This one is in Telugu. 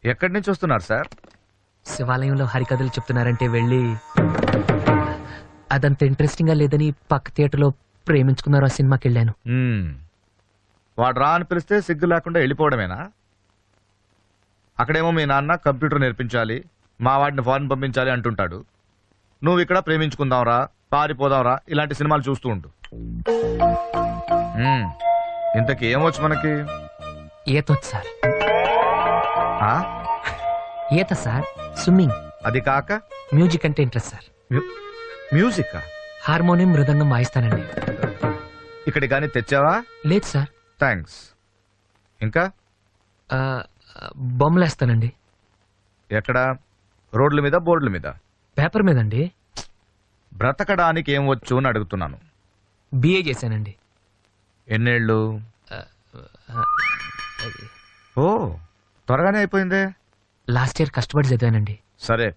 ఎక్కడి నుంచి వస్తున్నారు సార్? శివాలయంలో హరికథలు చెప్తున్నారంటే వెళ్ళి అదంత ఇంట్రెస్టింగ్ గా లేదని పక్క థియేటర్లో ప్రేమించుకున్నారు ఆ సినిమాకి వెళ్ళాను. వాడు రా అని పిలిస్తే సిగ్గు లేకుండా వెళ్ళిపోవడమేనా? అక్కడేమో మీ నాన్న కంప్యూటర్ నేర్పించాలి, మా వాడిని ఫారెన్ పంపించాలి అంటుంటాడు. నువ్వు ఇక్కడ ప్రేమించుకుందాంరా, పారిపోదాంరా ఇలాంటి సినిమాలు చూస్తూ ఉంటు. ఇంతకీ ఏమొచ్చు మనకి? ఈతొచ్చు సార్. ఆ? ఈత సార్, స్విమ్మింగ్. అది కాక మ్యూజిక్ అంటే ఇంట్రెస్ట్ సార్. మ్యూజిక్? హార్మోనియం, మృదంగం వాయిస్తానండి. ఇక్కడికి కానీ తెచ్చావా? లేదు సార్. థ్యాంక్స్. ఇంకా బొమ్మలేస్తానండి. ఎక్కడ? రోడ్ల మీద, బోర్డుల మీద? పేపర్ మీదండి. బ్రతకడానికి ఏం వచ్చు అని అడుగుతున్నాను. బిఏ చేశానండి. ఎన్నేళ్ళు? ఓ, త్వరగానే అయిపోయిందే. లాస్ట్ ఇయర్ కష్టపడి చదివానండి. సరే,